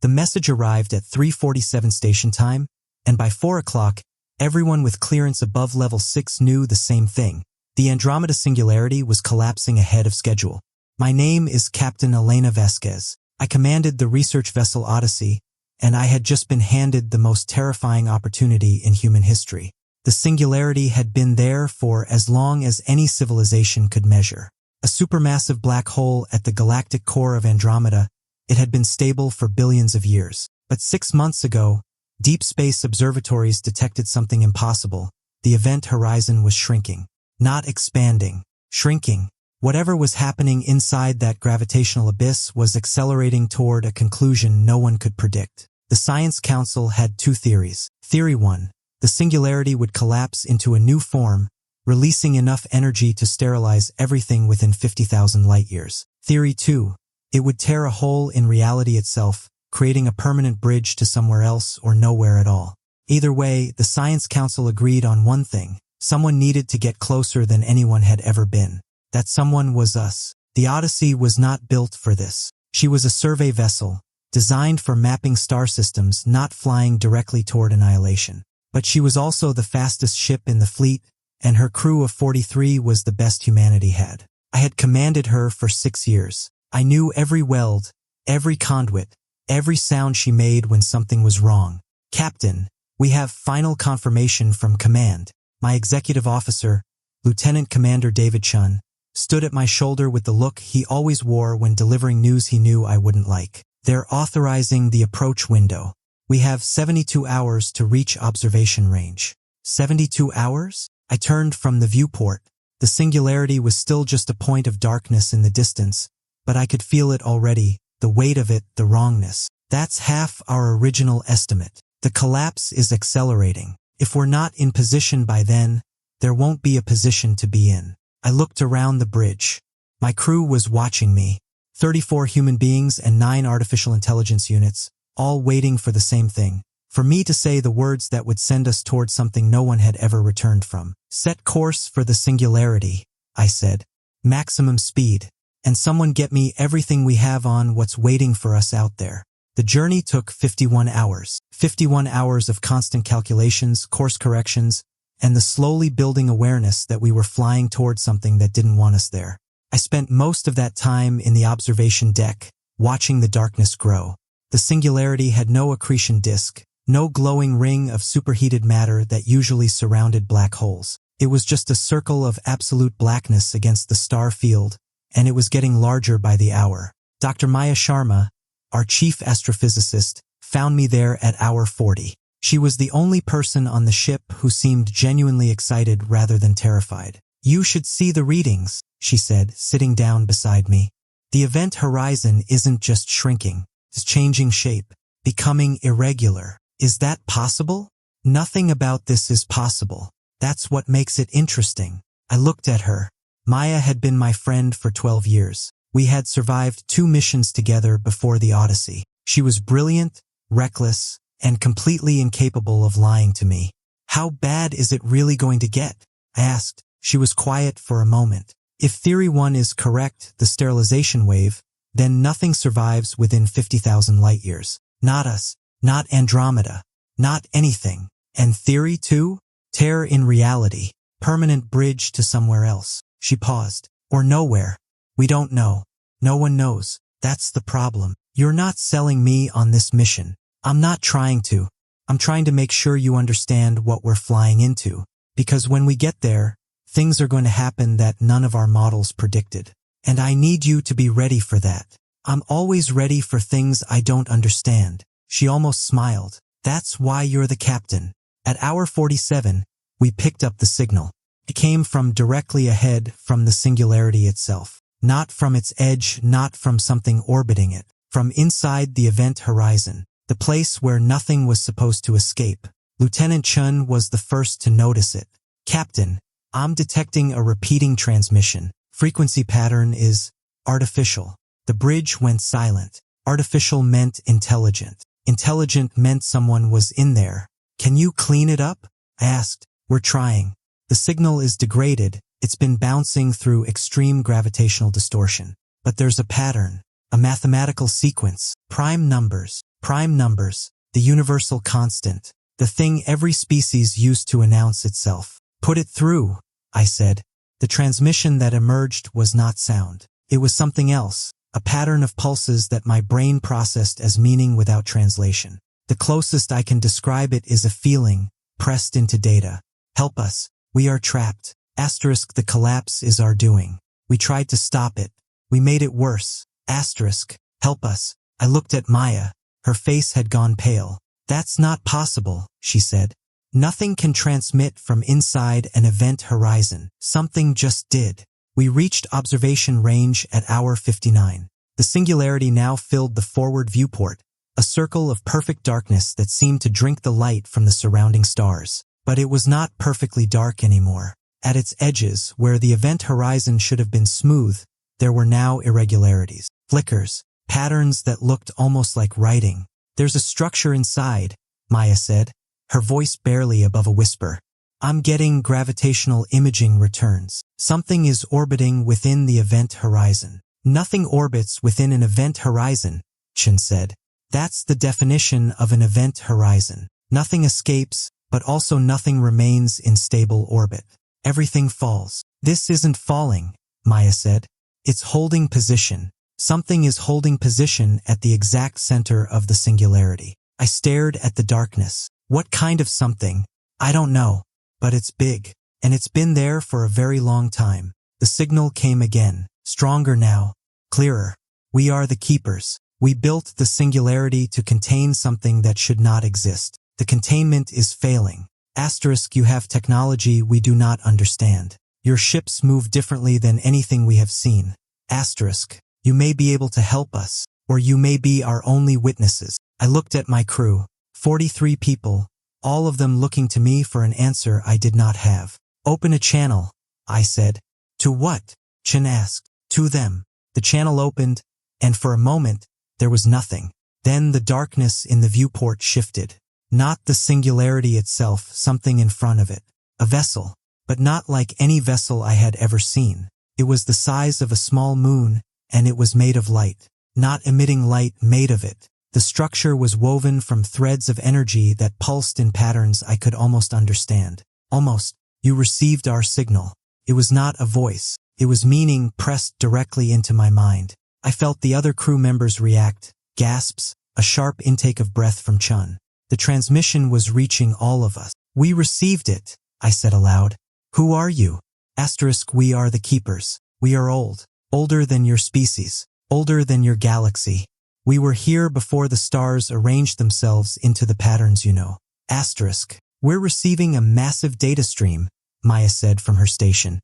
The message arrived at 3:47 station time, and by 4 o'clock, everyone with clearance above level 6 knew the same thing. The Andromeda Singularity was collapsing ahead of schedule. My name is Captain Elena Vasquez. I commanded the research vessel Odyssey, and I had just been handed the most terrifying opportunity in human history. The Singularity had been there for as long as any civilization could measure. A supermassive black hole at the galactic core of Andromeda, it had been stable for billions of years. But 6 months ago, deep space observatories detected something impossible. The event horizon was shrinking. Not expanding. Shrinking. Whatever was happening inside that gravitational abyss was accelerating toward a conclusion no one could predict. The Science Council had 2 theories. Theory 1. The Singularity would collapse into a new form, releasing enough energy to sterilize everything within 50,000 light-years. Theory 2. It would tear a hole in reality itself, creating a permanent bridge to somewhere else or nowhere at all. Either way, the Science Council agreed on one thing. Someone needed to get closer than anyone had ever been. That someone was us. The Odyssey was not built for this. She was a survey vessel, designed for mapping star systems, not flying directly toward annihilation. But she was also the fastest ship in the fleet, and her crew of 43 was the best humanity had. I had commanded her for 6 years. I knew every weld, every conduit, every sound she made when something was wrong. Captain, we have final confirmation from command. My executive officer, Lieutenant Commander David Chun, stood at my shoulder with the look he always wore when delivering news he knew I wouldn't like. They're authorizing the approach window. We have 72 hours to reach observation range. 72 hours? I turned from the viewport. The Singularity was still just a point of darkness in the distance, but I could feel it already, the weight of it, the wrongness. That's half our original estimate. The collapse is accelerating. If we're not in position by then, there won't be a position to be in. I looked around the bridge. My crew was watching me. 34 human beings and 9 artificial intelligence units, all waiting for the same thing. For me to say the words that would send us toward something no one had ever returned from. Set course for the Singularity, I said. Maximum speed. And someone get me everything we have on what's waiting for us out there. The journey took 51 hours. 51 hours of constant calculations, course corrections, and the slowly building awareness that we were flying toward something that didn't want us there. I spent most of that time in the observation deck, watching the darkness grow. The Singularity had no accretion disk, no glowing ring of superheated matter that usually surrounded black holes. It was just a circle of absolute blackness against the star field, and it was getting larger by the hour. Dr. Maya Sharma, our chief astrophysicist, found me there at hour 40. She was the only person on the ship who seemed genuinely excited rather than terrified. You should see the readings, she said, sitting down beside me. The event horizon isn't just shrinking, it's changing shape, becoming irregular. Is that possible? Nothing about this is possible. That's what makes it interesting. I looked at her. Maya had been my friend for 12 years. We had survived 2 missions together before the Odyssey. She was brilliant, reckless, and completely incapable of lying to me. How bad is it really going to get? I asked. She was quiet for a moment. If Theory 1 is correct, the sterilization wave, then nothing survives within 50,000 light-years. Not us, not Andromeda, not anything. And Theory 2? Tear in reality, permanent bridge to somewhere else. She paused. Or nowhere. We don't know. No one knows. That's the problem. You're not selling me on this mission. I'm not trying to. I'm trying to make sure you understand what we're flying into. Because when we get there, things are going to happen that none of our models predicted. And I need you to be ready for that. I'm always ready for things I don't understand. She almost smiled. That's why you're the captain. At hour 47, we picked up the signal. It came from directly ahead from the Singularity itself. Not from its edge, not from something orbiting it. From inside the event horizon. The place where nothing was supposed to escape. Lieutenant Chun was the first to notice it. Captain, I'm detecting a repeating transmission. Frequency pattern is artificial. The bridge went silent. Artificial meant intelligent. Intelligent meant someone was in there. Can you clean it up? I asked. We're trying. The signal is degraded. It's been bouncing through extreme gravitational distortion. But there's a pattern. A mathematical sequence. Prime numbers. Prime numbers, the universal constant, the thing every species used to announce itself. Put it through, I said. The transmission that emerged was not sound. It was something else, a pattern of pulses that my brain processed as meaning without translation. The closest I can describe it is a feeling, pressed into data. Help us. We are trapped. Asterisk, the collapse is our doing. We tried to stop it. We made it worse. Asterisk, help us. I looked at Maya. Her face had gone pale. That's not possible, she said. Nothing can transmit from inside an event horizon. Something just did. We reached observation range at hour 59. The singularity now filled the forward viewport, a circle of perfect darkness that seemed to drink the light from the surrounding stars. But it was not perfectly dark anymore. At its edges, where the event horizon should have been smooth, there were now irregularities, flickers, patterns that looked almost like writing. There's a structure inside, Maya said, her voice barely above a whisper. I'm getting gravitational imaging returns. Something is orbiting within the event horizon. Nothing orbits within an event horizon, Chen said. That's the definition of an event horizon. Nothing escapes, but also nothing remains in stable orbit. Everything falls. This isn't falling, Maya said. It's holding position. Something is holding position at the exact center of the singularity. I stared at the darkness. What kind of something? I don't know. But it's big. And it's been there for a very long time. The signal came again. Stronger now. Clearer. We are the keepers. We built the singularity to contain something that should not exist. The containment is failing. Asterisk, you have technology we do not understand. Your ships move differently than anything we have seen. Asterisk, you may be able to help us, or you may be our only witnesses. I looked at my crew. 43 people, all of them looking to me for an answer I did not have. Open a channel, I said. To what? Chen asked. To them. The channel opened, and for a moment, there was nothing. Then the darkness in the viewport shifted. Not the singularity itself, something in front of it. A vessel, but not like any vessel I had ever seen. It was the size of a small moon, and it was made of light. Not emitting light made of it. The structure was woven from threads of energy that pulsed in patterns I could almost understand. Almost. You received our signal. It was not a voice. It was meaning pressed directly into my mind. I felt the other crew members react. Gasps, a sharp intake of breath from Chun. The transmission was reaching all of us. We received it, I said aloud. Who are you? Asterisk, we are the keepers. We are old. Older than your species. Older than your galaxy. We were here before the stars arranged themselves into the patterns you know. Asterisk. We're receiving a massive data stream, Maya said from her station.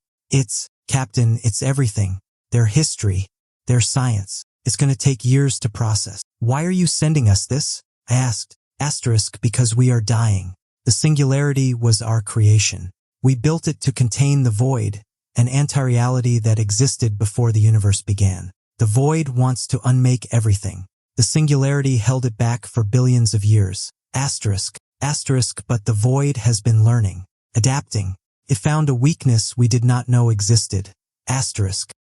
Captain, it's everything. Their history. Their science. It's going to take years to process. Why are you sending us this? I asked. Asterisk, because we are dying. The singularity was our creation. We built it to contain the void, an anti-reality that existed before the universe began. The void wants to unmake everything. The singularity held it back for billions of years. Asterisk, but the void has been learning, adapting. It found a weakness we did not know existed. Asterisk,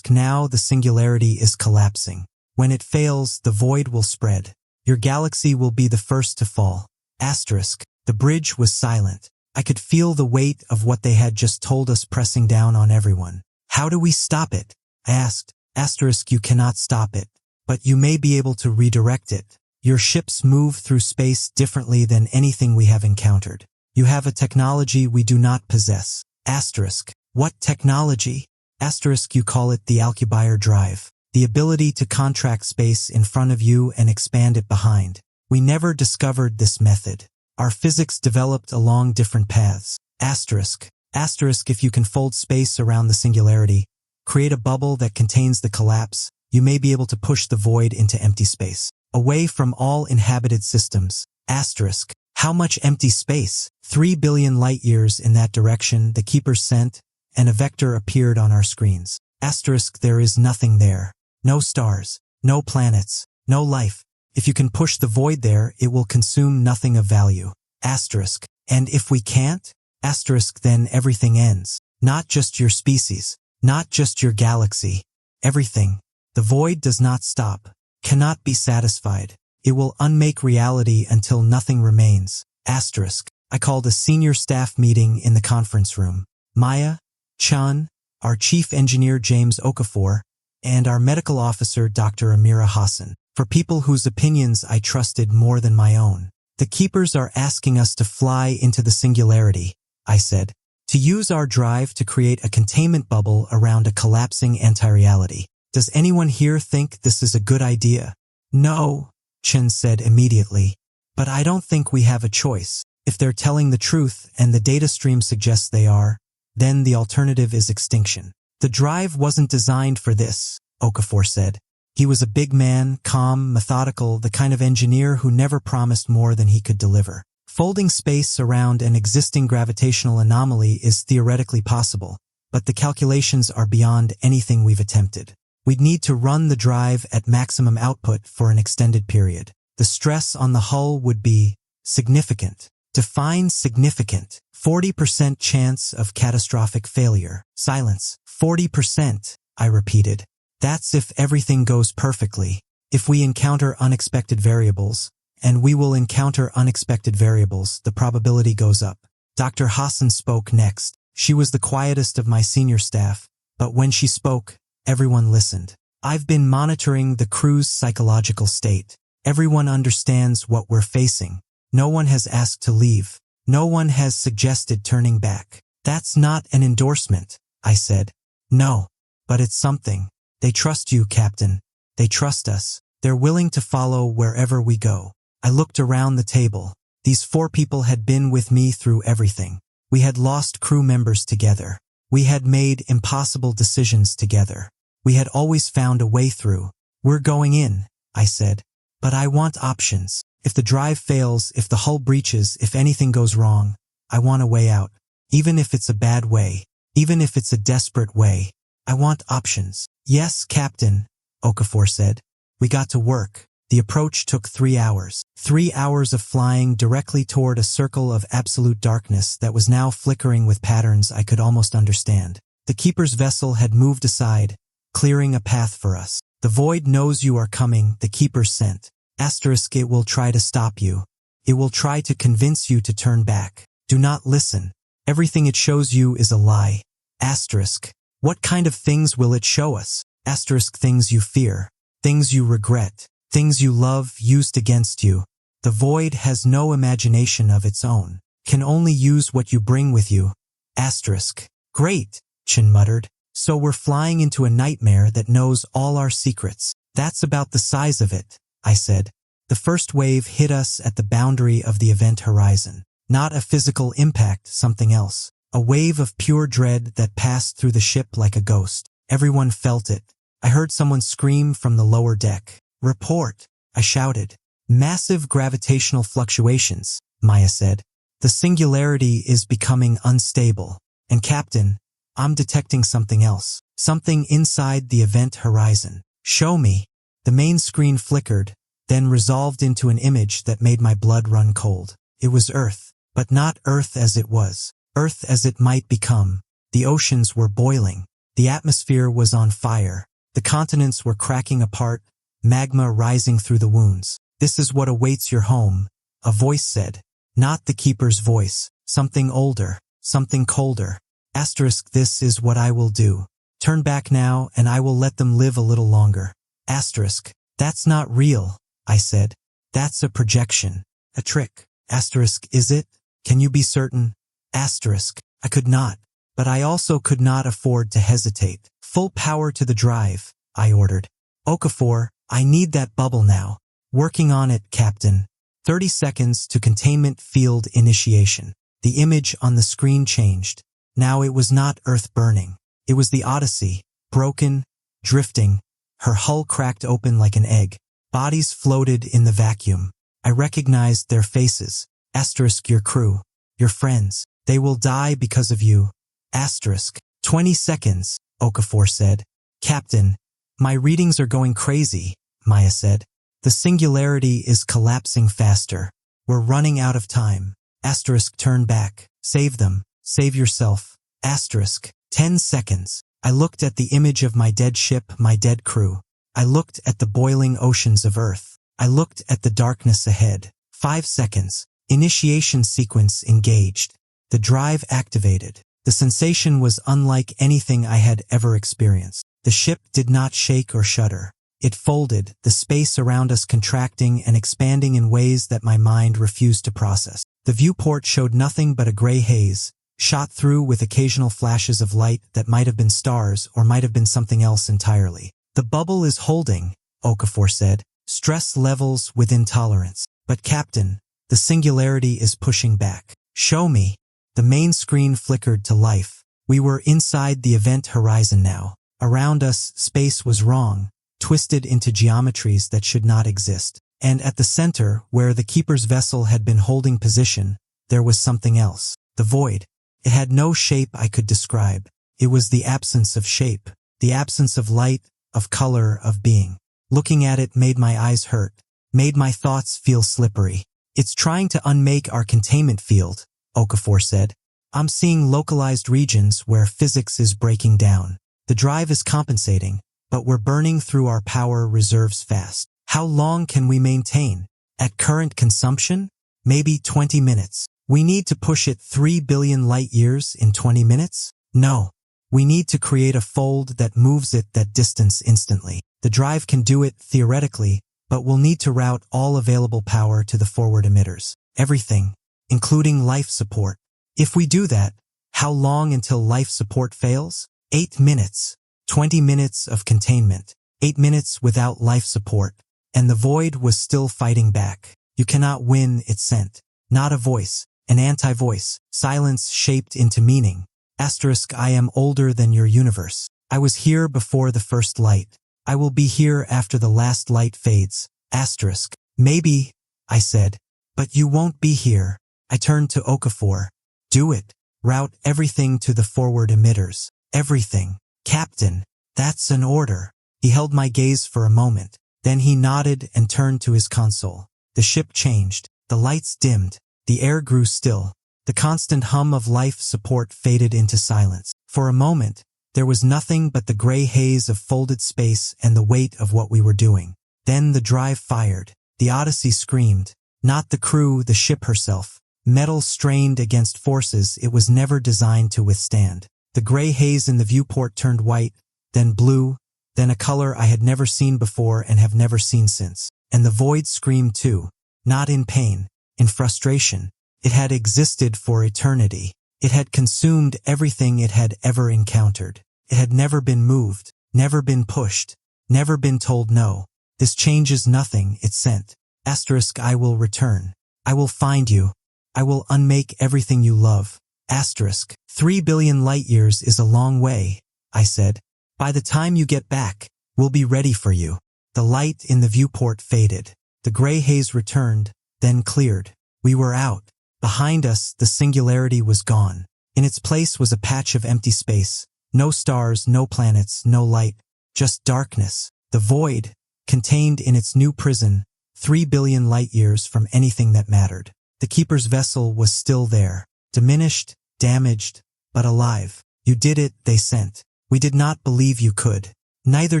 now the singularity is collapsing. When it fails, the void will spread. Your galaxy will be the first to fall. Asterisk, the bridge was silent. I could feel the weight of what they had just told us pressing down on everyone. How do we stop it? I asked. Asterisk, you cannot stop it. But you may be able to redirect it. Your ships move through space differently than anything we have encountered. You have a technology we do not possess. Asterisk, what technology? Asterisk, you call it the Alcubierre drive. The ability to contract space in front of you and expand it behind. We never discovered this method. Our physics developed along different paths. Asterisk, if you can fold space around the singularity, create a bubble that contains the collapse, you may be able to push the void into empty space, away from all inhabited systems. Asterisk, how much empty space? 3 billion light-years in that direction the keepers sent, and a vector appeared on our screens. Asterisk, there is nothing there. No stars, no planets, no life. If you can push the void there, it will consume nothing of value. Asterisk, and if we can't? Asterisk, then everything ends. Not just your species, not just your galaxy. Everything. The void does not stop, cannot be satisfied. It will unmake reality until nothing remains. Asterisk. I called a senior staff meeting in the conference room. Maya, Chan, our chief engineer James Okafor, and our medical officer Dr. Amira Hassan, for people whose opinions I trusted more than my own. The Keepers are asking us to fly into the singularity, I said, to use our drive to create a containment bubble around a collapsing anti-reality. Does anyone here think this is a good idea? No, Chen said immediately, but I don't think we have a choice. If they're telling the truth and the data stream suggests they are, then the alternative is extinction. The drive wasn't designed for this, Okafor said. He was a big man, calm, methodical, the kind of engineer who never promised more than he could deliver. Folding space around an existing gravitational anomaly is theoretically possible, but the calculations are beyond anything we've attempted. We'd need to run the drive at maximum output for an extended period. The stress on the hull would be significant. Define significant. 40% chance of catastrophic failure. Silence. 40%, I repeated. That's if everything goes perfectly. If we encounter unexpected variables, and we will encounter unexpected variables, the probability goes up. Dr. Hassan spoke next. She was the quietest of my senior staff, but when she spoke, everyone listened. I've been monitoring the crew's psychological state. Everyone understands what we're facing. No one has asked to leave. No one has suggested turning back. That's not an endorsement, I said. No, but it's something. They trust you, Captain. They trust us. They're willing to follow wherever we go. I looked around the table. These 4 people had been with me through everything. We had lost crew members together. We had made impossible decisions together. We had always found a way through. We're going in, I said. But I want options. If the drive fails, if the hull breaches, if anything goes wrong, I want a way out. Even if it's a bad way. Even if it's a desperate way. I want options. Yes, Captain, Okafor said. We got to work. The approach took 3 hours. 3 hours of flying directly toward a circle of absolute darkness that was now flickering with patterns I could almost understand. The Keeper's vessel had moved aside, clearing a path for us. The void knows you are coming, the Keepers sent. Asterisk, it will try to stop you. It will try to convince you to turn back. Do not listen. Everything it shows you is a lie. Asterisk. What kind of things will it show us? Asterisk, things you fear. Things you regret. Things you love used against you. The void has no imagination of its own. Can only use what you bring with you. Asterisk. Great, Chin muttered. So we're flying into a nightmare that knows all our secrets. That's about the size of it, I said. The first wave hit us at the boundary of the event horizon. Not a physical impact, something else. A wave of pure dread that passed through the ship like a ghost. Everyone felt it. I heard someone scream from the lower deck. Report, I shouted. Massive gravitational fluctuations, Maya said. The singularity is becoming unstable. And Captain, I'm detecting something else. Something inside the event horizon. Show me. The main screen flickered, then resolved into an image that made my blood run cold. It was Earth, but not Earth as it was. Earth as it might become. The oceans were boiling. The atmosphere was on fire. The continents were cracking apart, magma rising through the wounds. This is what awaits your home, a voice said. Not the Keeper's voice. Something older, something colder. Asterisk, this is what I will do. Turn back now and I will let them live a little longer. Asterisk, that's not real, I said. That's a projection. A trick. Asterisk, is it? Can you be certain? Asterisk, I could not. But I also could not afford to hesitate. Full power to the drive, I ordered. Okafor, I need that bubble now. Working on it, Captain. 30 seconds to containment field initiation. The image on the screen changed. Now it was not Earth burning. It was the Odyssey, broken, drifting. Her hull cracked open like an egg. Bodies floated in the vacuum. I recognized their faces. Asterisk, your crew. Your friends. They will die because of you. Asterisk. 20 seconds, Okafor said. Captain, my readings are going crazy, Maya said. The singularity is collapsing faster. We're running out of time. Asterisk, turn back. Save them. Save yourself. Asterisk. 10 seconds. I looked at the image of my dead ship, my dead crew. I looked at the boiling oceans of Earth. I looked at the darkness ahead. 5 seconds. Initiation sequence engaged. The drive activated. The sensation was unlike anything I had ever experienced. The ship did not shake or shudder. It folded, the space around us contracting and expanding in ways that my mind refused to process. The viewport showed nothing but a gray haze, shot through with occasional flashes of light that might have been stars or might have been something else entirely. The bubble is holding, Okafor said. Stress levels within tolerance. But Captain, the singularity is pushing back. Show me. The main screen flickered to life. We were inside the event horizon now. Around us, space was wrong, twisted into geometries that should not exist. And at the center, where the Keeper's vessel had been holding position, there was something else. The void. It had no shape I could describe. It was the absence of shape, the absence of light, of color, of being. Looking at it made my eyes hurt, made my thoughts feel slippery. It's trying to unmake our containment field, Okafor said. I'm seeing localized regions where physics is breaking down. The drive is compensating, but we're burning through our power reserves fast. How long can we maintain? At current consumption? Maybe 20 minutes. We need to push it 3 billion light years in 20 minutes? No. We need to create a fold that moves it that distance instantly. The drive can do it theoretically, but we'll need to route all available power to the forward emitters. Everything, including life support. If we do that, how long until life support fails? 8 minutes. 20 minutes of containment. 8 minutes without life support. And the void was still fighting back. You cannot win, it sent. Not a voice. An anti-voice. Silence shaped into meaning. Asterisk, I am older than your universe. I was here before the first light. I will be here after the last light fades. Asterisk. Maybe, I said. But you won't be here. I turned to Okafor. Do it. Route everything to the forward emitters. Everything. Captain, that's an order. He held my gaze for a moment. Then he nodded and turned to his console. The ship changed. The lights dimmed. The air grew still. The constant hum of life support faded into silence. For a moment, there was nothing but the gray haze of folded space and the weight of what we were doing. Then the drive fired. The Odyssey screamed. Not the crew, the ship herself. Metal strained against forces it was never designed to withstand. The gray haze in the viewport turned white, then blue, then a color I had never seen before and have never seen since. And the void screamed too. Not in pain, in frustration. It had existed for eternity. It had consumed everything it had ever encountered. It had never been moved, never been pushed, never been told no. This changes nothing, it sent. Asterisk, I will return. I will find you. I will unmake everything you love. Asterisk, 3 billion light years is a long way, I said. By the time you get back, we'll be ready for you. The light in the viewport faded. The gray haze returned, then cleared. We were out. Behind us, the singularity was gone. In its place was a patch of empty space. No stars, no planets, no light. Just darkness. The void, contained in its new prison, 3 billion light years from anything that mattered. The Keeper's vessel was still there. Diminished, damaged, but alive. You did it, they sent. We did not believe you could. Neither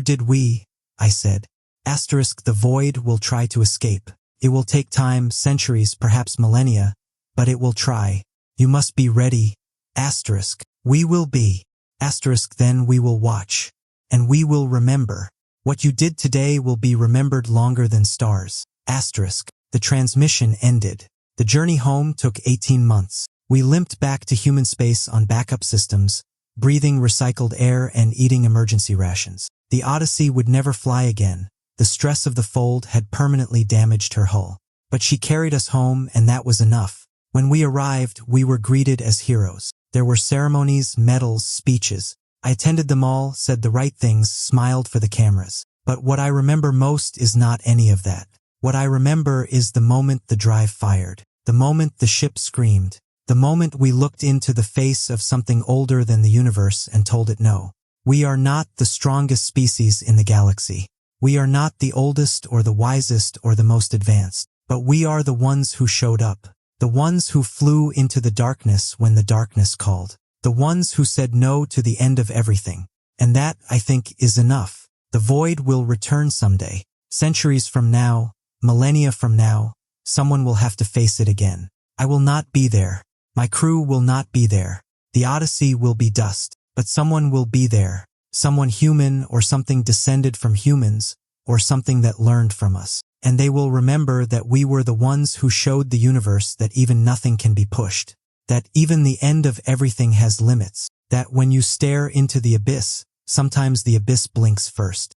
did we, I said. Asterisk, the void will try to escape. It will take time, centuries, perhaps millennia, but it will try. You must be ready. Asterisk, we will be. Asterisk, then we will watch. And we will remember. What you did today will be remembered longer than stars. Asterisk, the transmission ended. The journey home took 18 months. We limped back to human space on backup systems, breathing recycled air and eating emergency rations. The Odyssey would never fly again. The stress of the fold had permanently damaged her hull. But she carried us home, and that was enough. When we arrived, we were greeted as heroes. There were ceremonies, medals, speeches. I attended them all, said the right things, smiled for the cameras. But what I remember most is not any of that. What I remember is the moment the drive fired. The moment the ship screamed. The moment we looked into the face of something older than the universe and told it no. We are not the strongest species in the galaxy. We are not the oldest or the wisest or the most advanced, but we are the ones who showed up. The ones who flew into the darkness when the darkness called. The ones who said no to the end of everything. And that, I think, is enough. The void will return someday. Centuries from now, Millennia from now, someone will have to face it again. I will not be there. My crew will not be there. The Odyssey will be dust, but someone will be there. Someone human or something descended from humans or something that learned from us. And they will remember that we were the ones who showed the universe that even nothing can be pushed. That even the end of everything has limits. That when you stare into the abyss, sometimes the abyss blinks first.